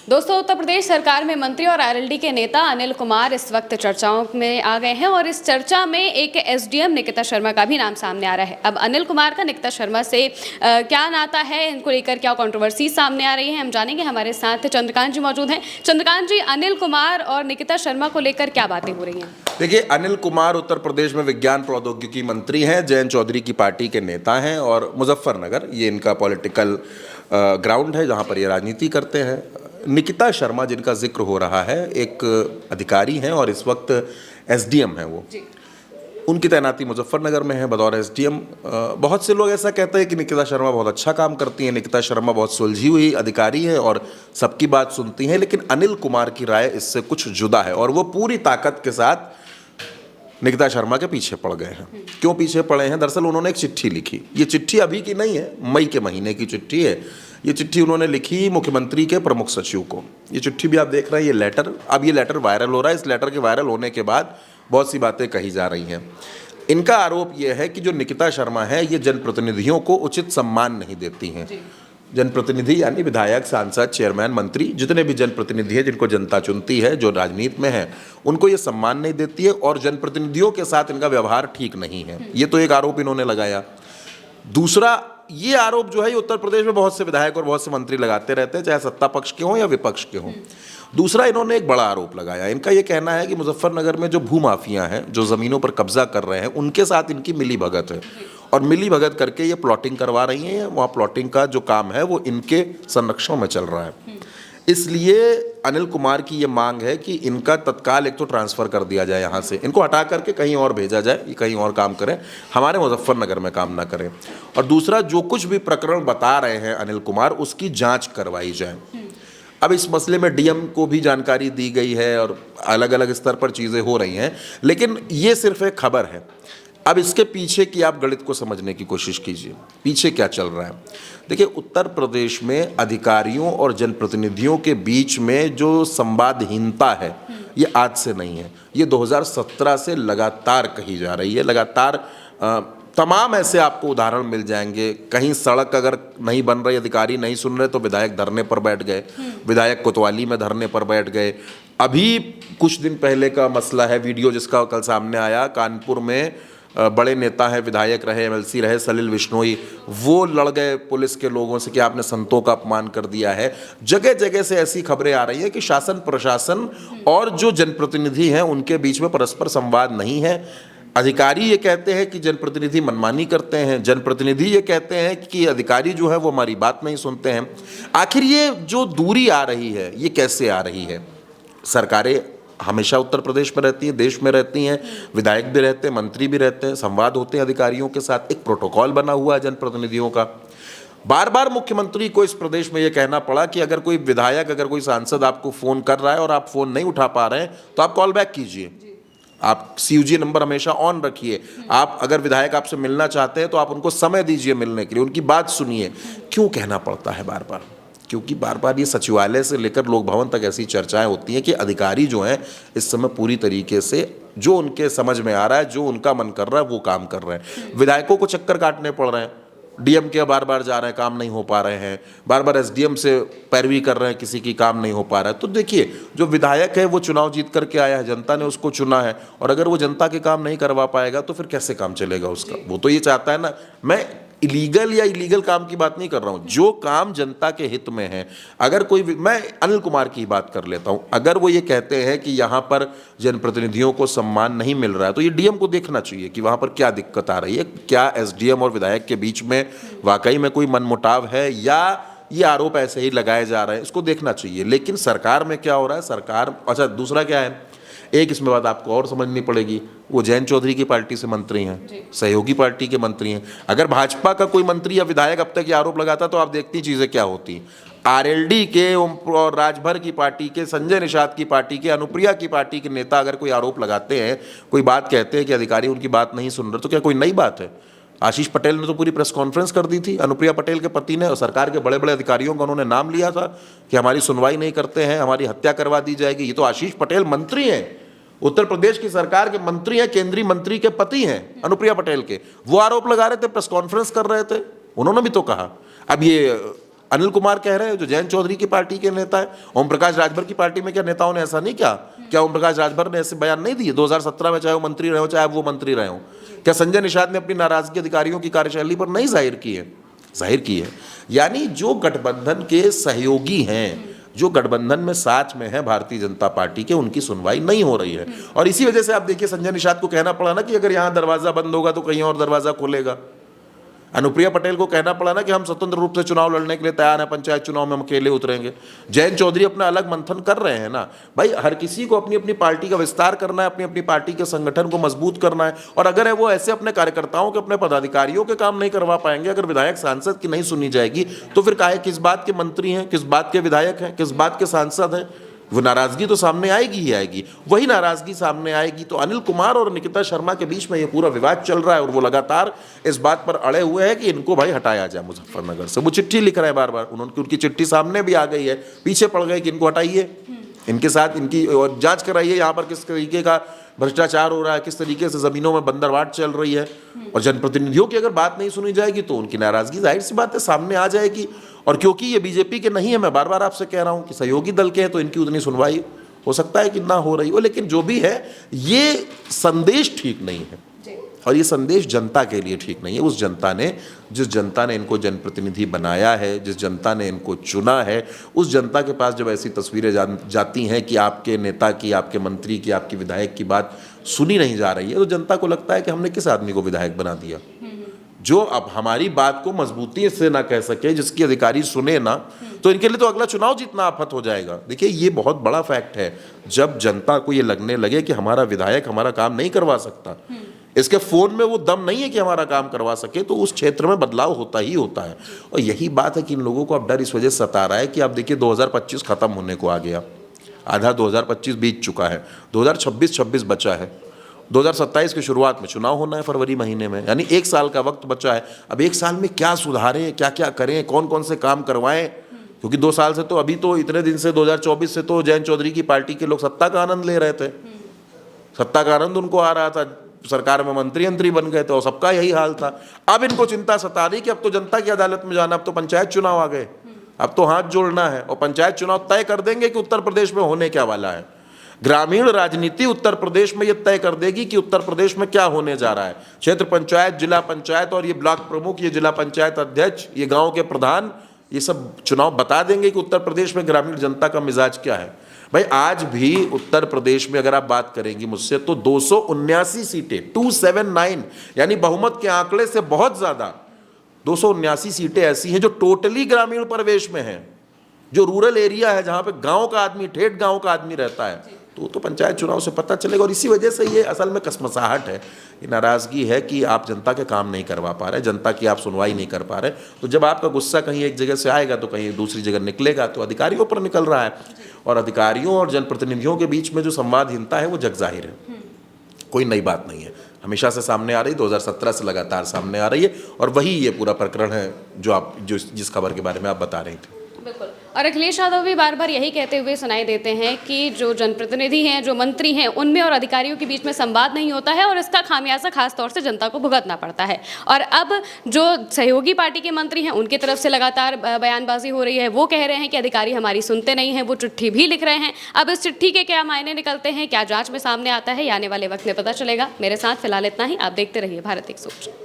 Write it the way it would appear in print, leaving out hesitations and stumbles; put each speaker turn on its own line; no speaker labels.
दोस्तों, उत्तर प्रदेश सरकार में मंत्री और आरएलडी के नेता अनिल कुमार इस वक्त चर्चाओं में आ गए हैं और इस चर्चा में एक एसडीएम निकिता शर्मा का भी नाम सामने आ रहा है। अब अनिल कुमार का निकिता शर्मा से क्या नाता है, इनको लेकर क्या कंट्रोवर्सी सामने आ रही है, हम जानेंगे। हमारे साथ चंद्रकांत जी मौजूद हैं। चंद्रकांत जी, अनिल कुमार और निकिता शर्मा को लेकर क्या बातें हो रही हैं?
देखिए, अनिल कुमार उत्तर प्रदेश में विज्ञान प्रौद्योगिकी मंत्री हैं, जयंत चौधरी की पार्टी के नेता हैं और मुजफ्फरनगर ये इनका पॉलिटिकल ग्राउंड है जहां पर ये राजनीति करते हैं। निकिता शर्मा जिनका जिक्र हो रहा है, एक अधिकारी हैं और इस वक्त एसडीएम हैं। वो उनकी तैनाती मुजफ्फरनगर में है बतौर एसडीएम। बहुत से लोग ऐसा कहते हैं कि निकिता शर्मा बहुत अच्छा काम करती हैं, निकिता शर्मा बहुत सुलझी हुई अधिकारी है और सबकी बात सुनती हैं, लेकिन अनिल कुमार की राय इससे कुछ जुदा है और वो पूरी ताकत के साथ निकिता शर्मा के पीछे पड़ गए हैं। क्यों पीछे पड़े हैं? दरअसल उन्होंने एक चिट्ठी लिखी। ये चिट्ठी अभी की नहीं है, मई के महीने की चिट्ठी है। ये चिट्ठी उन्होंने लिखी मुख्यमंत्री के प्रमुख सचिव को। ये चिट्ठी भी आप देख रहे हैं, ये लेटर, अब ये लेटर वायरल हो रहा है। इस लेटर के वायरल होने के बाद बहुत सी बातें कही जा रही हैं। इनका आरोप यह है कि जो निकिता शर्मा है ये जनप्रतिनिधियों को उचित सम्मान नहीं देती हैं। जनप्रतिनिधि यानी विधायक, सांसद, चेयरमैन, मंत्री, जितने भी जनप्रतिनिधि हैं जिनको जनता चुनती है, जो राजनीति में है, उनको ये सम्मान नहीं देती है और जनप्रतिनिधियों के साथ इनका व्यवहार ठीक नहीं है। ये तो एक आरोप इन्होंने लगाया। दूसरा, ये आरोप जो है ये उत्तर प्रदेश में बहुत से विधायक और बहुत से मंत्री लगाते रहते हैं, चाहे सत्ता पक्ष के हों या विपक्ष के हों। दूसरा, इन्होंने एक बड़ा आरोप लगाया। इनका ये कहना है कि मुजफ्फरनगर में जो भूमाफिया हैं, जो ज़मीनों पर कब्जा कर रहे हैं, उनके साथ इनकी मिली भगत है और मिली भगत करके ये प्लॉटिंग करवा रही हैं। वहाँ प्लॉटिंग का जो काम है वो इनके संरक्षण में चल रहा है। इसलिए अनिल कुमार की ये मांग है कि इनका तत्काल एक तो ट्रांसफ़र कर दिया जाए, यहाँ से इनको हटा करके कहीं और भेजा जाए, ये कहीं और काम करें, हमारे मुजफ्फरनगर में काम ना करें। और दूसरा, जो कुछ भी प्रकरण बता रहे हैं अनिल कुमार, उसकी जांच करवाई जाए। अब इस मसले में डीएम को भी जानकारी दी गई है और अलग अलग स्तर पर चीज़ें हो रही हैं, लेकिन ये सिर्फ एक खबर है। अब इसके पीछे की आप गणित को समझने की कोशिश कीजिए, पीछे क्या चल रहा है। देखिए, उत्तर प्रदेश में अधिकारियों और जनप्रतिनिधियों के बीच में जो संवादहीनता है ये आज से नहीं है, ये 2017 से लगातार कही जा रही है। लगातार तमाम ऐसे आपको उदाहरण मिल जाएंगे। कहीं सड़क अगर नहीं बन रही, अधिकारी नहीं सुन रहे, तो विधायक धरने पर बैठ गए, विधायक कोतवाली में धरने पर बैठ गए। अभी कुछ दिन पहले का मसला है, वीडियो जिसका कल सामने आया, कानपुर में बड़े नेता हैं, विधायक रहे, एमएलसी रहे, सलिल बिश्नोई, वो लड़ गए पुलिस के लोगों से कि आपने संतों का अपमान कर दिया है। जगह जगह से ऐसी खबरें आ रही हैं कि शासन प्रशासन और जो जनप्रतिनिधि हैं उनके बीच में परस्पर संवाद नहीं है। अधिकारी ये कहते हैं कि जनप्रतिनिधि मनमानी करते हैं, जनप्रतिनिधि ये कहते हैं कि अधिकारी जो है वो हमारी बात नहीं सुनते हैं। आखिर ये जो दूरी आ रही है ये कैसे आ रही है? सरकारें हमेशा उत्तर प्रदेश में रहती हैं, देश में रहती हैं, विधायक भी रहते हैं, मंत्री भी रहते हैं, संवाद होते हैं अधिकारियों के साथ, एक प्रोटोकॉल बना हुआ है जनप्रतिनिधियों का। बार बार मुख्यमंत्री को इस प्रदेश में यह कहना पड़ा कि अगर कोई विधायक, अगर कोई सांसद आपको फ़ोन कर रहा है और आप फ़ोन नहीं उठा पा रहे हैं तो आप कॉल बैक कीजिए, आप CUG नंबर हमेशा ऑन रखिए। आप अगर विधायक आपसे मिलना चाहते हैं तो आप उनको समय दीजिए मिलने के लिए, उनकी बात सुनिए। क्यों कहना पड़ता है बार बार? क्योंकि बार बार ये सचिवालय से लेकर लोक भवन तक ऐसी चर्चाएं होती हैं कि अधिकारी जो हैं इस समय पूरी तरीके से जो उनके समझ में आ रहा है, जो उनका मन कर रहा है वो काम कर रहे हैं। विधायकों को चक्कर काटने पड़ रहे हैं, डीएम के बार बार जा रहे हैं, काम नहीं हो पा रहे हैं, बार बार एसडीएम से पैरवी कर रहे हैं, किसी की काम नहीं हो पा रहा है। तो देखिए, जो विधायक है वो चुनाव जीत करके आया है, जनता ने उसको चुना है और अगर वो जनता के काम नहीं करवा पाएगा तो फिर कैसे काम चलेगा उसका? वो तो ये चाहता है ना, मैं इलीगल या इलीगल काम की बात नहीं कर रहा हूं, जो काम जनता के हित में है। अगर कोई, मैं अनिल कुमार की बात कर लेता हूं, अगर वो ये कहते हैं कि यहां पर जनप्रतिनिधियों को सम्मान नहीं मिल रहा है तो ये डीएम को देखना चाहिए कि वहां पर क्या दिक्कत आ रही है। क्या एसडीएम और विधायक के बीच में वाकई में कोई मनमुटाव है या ये आरोप ऐसे ही लगाए जा रहे हैं, इसको देखना चाहिए। लेकिन सरकार में क्या हो रहा है, सरकार, अच्छा दूसरा क्या है, एक इसमें बात आपको और समझनी पड़ेगी, वो जयंत चौधरी की पार्टी से मंत्री हैं, सहयोगी पार्टी के मंत्री हैं। अगर भाजपा का कोई मंत्री या विधायक अब तक ये आरोप लगाता तो आप देखती चीज़ें क्या होती। आरएलडी के और राजभर की पार्टी के, संजय निषाद की पार्टी के, अनुप्रिया की पार्टी के नेता अगर कोई आरोप लगाते हैं, कोई बात कहते हैं कि अधिकारी उनकी बात नहीं सुन रहे, तो क्या कोई नई बात है? आशीष पटेल ने तो पूरी प्रेस कॉन्फ्रेंस कर दी थी, अनुप्रिया पटेल के पति ने, और सरकार के बड़े बड़े अधिकारियों का उन्होंने नाम लिया था कि हमारी सुनवाई नहीं करते हैं, हमारी हत्या करवा दी जाएगी। ये तो आशीष पटेल मंत्री हैं, उत्तर प्रदेश की सरकार के मंत्री हैं, केंद्रीय मंत्री के पति हैं अनुप्रिया पटेल के। वो आरोप लगा रहे थे, प्रेस कॉन्फ्रेंस कर रहे थे, उन्होंने भी तो कहा। अब ये अनिल कुमार कह रहे हैं, जो जयंत चौधरी की पार्टी के नेता है। ओम प्रकाश राजभर की पार्टी में क्या नेताओं ने ऐसा नहीं किया? क्या ओम प्रकाश राजभर ने ऐसे बयान नहीं दिए 2017 में, चाहे वो मंत्री रहे हो चाहे वो मंत्री रहे हो? क्या संजय निषाद ने अपनी नाराजगी अधिकारियों की कार्यशैली पर नहीं जाहिर की है? जाहिर की है। यानी जो गठबंधन के सहयोगी हैं, जो गठबंधन में साथ में है भारतीय जनता पार्टी के, उनकी सुनवाई नहीं हो रही है। और इसी वजह से आप देखिए संजय निषाद को कहना पड़ा ना कि अगर यहाँ दरवाजा बंद होगा तो कहीं और दरवाजा खुलेगा। अनुप्रिया पटेल को कहना पड़ा ना कि हम स्वतंत्र रूप से चुनाव लड़ने के लिए तैयार हैं, पंचायत चुनाव में हम अकेले उतरेंगे। जयंत चौधरी अपना अलग मंथन कर रहे हैं ना भाई। हर किसी को अपनी अपनी पार्टी का विस्तार करना है, अपनी अपनी पार्टी के संगठन को मजबूत करना है। और अगर वो ऐसे अपने कार्यकर्ताओं के, अपने पदाधिकारियों के काम नहीं करवा पाएंगे, अगर विधायक सांसद की नहीं सुनी जाएगी, तो फिर काहे किस बात के मंत्री हैं, किस बात के विधायक हैं, किस बात के सांसद हैं? वो नाराजगी तो सामने आएगी ही आएगी। वही नाराजगी सामने आएगी तो अनिल कुमार और निकिता शर्मा के बीच में ये पूरा विवाद चल रहा है और वो लगातार इस बात पर अड़े हुए हैं कि इनको भाई हटाया जाए मुजफ्फरनगर से। वो चिट्ठी लिख रहे हैं बार बार, उनकी चिट्ठी सामने भी आ गई है, पीछे पड़ गए कि इनको हटाइए, इनके साथ इनकी और जांच कराइए, यहाँ पर किस तरीके का भ्रष्टाचार हो रहा है, किस तरीके से जमीनों में बंदरवाट चल रही है। और जनप्रतिनिधियों की अगर बात नहीं सुनी जाएगी तो उनकी नाराजगी जाहिर सी बात है सामने आ जाएगी। और क्योंकि ये बीजेपी के नहीं है, मैं बार बार आपसे कह रहा हूं कि सहयोगी दल के हैं, तो इनकी उतनी सुनवाई हो सकता है कि ना हो रही हो। लेकिन जो भी है, ये संदेश ठीक नहीं है और ये संदेश जनता के लिए ठीक नहीं है। उस जनता ने, जिस जनता ने इनको जनप्रतिनिधि बनाया है, जिस जनता ने इनको चुना है, उस जनता के पास जब ऐसी तस्वीरें जाती हैं कि आपके नेता की, आपके मंत्री की, आपके विधायक की बात सुनी नहीं जा रही है, तो जनता को लगता है कि हमने किस आदमी को विधायक बना दिया, जो अब हमारी बात को मजबूती से ना कह सके, जिसकी अधिकारी सुने ना, तो इनके लिए तो अगला चुनाव जीतना आफत हो जाएगा। देखिए ये बहुत बड़ा फैक्ट है। जब जनता को ये लगने लगे कि हमारा विधायक हमारा काम नहीं करवा सकता, इसके फोन में वो दम नहीं है कि हमारा काम करवा सके, तो उस क्षेत्र में बदलाव होता ही होता है। और यही बात है कि इन लोगों को अब डर इस वजह से सता रहा है कि आप देखिए 2025 खत्म होने को आ गया, आधा 2025 बीत चुका है, 2026 बचा है, 2027 की शुरुआत में चुनाव होना है फरवरी महीने में, यानी 1 साल का वक्त बचा है। अब 1 साल में क्या सुधारें, क्या क्या करें, कौन कौन से काम करवाएं, क्योंकि 2 साल से तो अभी तो इतने दिन से 2024 से तो जयंत चौधरी की पार्टी के लोग सत्ता का आनंद ले रहे थे, सत्ता का आनंद उनको आ रहा था, सरकार में मंत्री बन गए थे और सबका यही हाल था। अब इनको चिंता सता रही कि अब तो जनता की अदालत में जाना, अब तो पंचायत चुनाव आ गए, अब तो हाथ जोड़ना है और पंचायत चुनाव तय कर देंगे कि उत्तर प्रदेश में होने क्या वाला है। ग्रामीण राजनीति उत्तर प्रदेश में यह तय कर देगी कि उत्तर प्रदेश में क्या होने जा रहा है। क्षेत्र पंचायत, जिला पंचायत और ये ब्लॉक प्रमुख, ये जिला पंचायत अध्यक्ष, ये गांव के प्रधान, ये सब चुनाव बता देंगे कि उत्तर प्रदेश में ग्रामीण जनता का मिजाज क्या है। भाई आज भी उत्तर प्रदेश में अगर आप बात करेंगी मुझसे तो 279 सीटें, 279, यानी बहुमत के आंकड़े से बहुत ज्यादा 279 सीटें ऐसी हैं जो टोटली ग्रामीण परिवेश में हैं, जो रूरल एरिया है, जहां पे गांव का आदमी, ठेठ गांव का आदमी रहता है। तो पंचायत चुनाव से पता चलेगा। और इसी वजह से ये असल में कसमसाहट है, ये नाराजगी है कि आप जनता के काम नहीं करवा पा रहे, जनता की आप सुनवाई नहीं कर पा रहे। तो जब आपका गुस्सा कहीं एक जगह से आएगा तो कहीं दूसरी जगह निकलेगा, तो अधिकारियों पर निकल रहा है। और अधिकारियों और जनप्रतिनिधियों के बीच में जो संवादहीनता है वो जग जाहिर है, कोई नई बात नहीं है, हमेशा से सामने आ रही, 2017 से लगातार सामने आ रही है। और वही ये पूरा प्रकरण है जो जिस खबर के बारे में आप बता रही थी।
बिल्कुल। और अखिलेश यादव भी बार बार यही कहते हुए सुनाई देते हैं कि जो जनप्रतिनिधि हैं, जो मंत्री हैं, उनमें और अधिकारियों के बीच में संवाद नहीं होता है और इसका खामियाजा खास तौर से जनता को भुगतना पड़ता है। और अब जो सहयोगी पार्टी के मंत्री हैं उनकी तरफ से लगातार बयानबाजी हो रही है, वो कह रहे हैं कि अधिकारी हमारी सुनते नहीं हैं, वो चिट्ठी भी लिख रहे हैं। अब इस चिट्ठी के क्या मायने निकलते हैं, क्या जाँच में सामने आता है, आने वाले वक्त में पता चलेगा। मेरे साथ फिलहाल इतना ही। आप देखते रहिए भारत 100।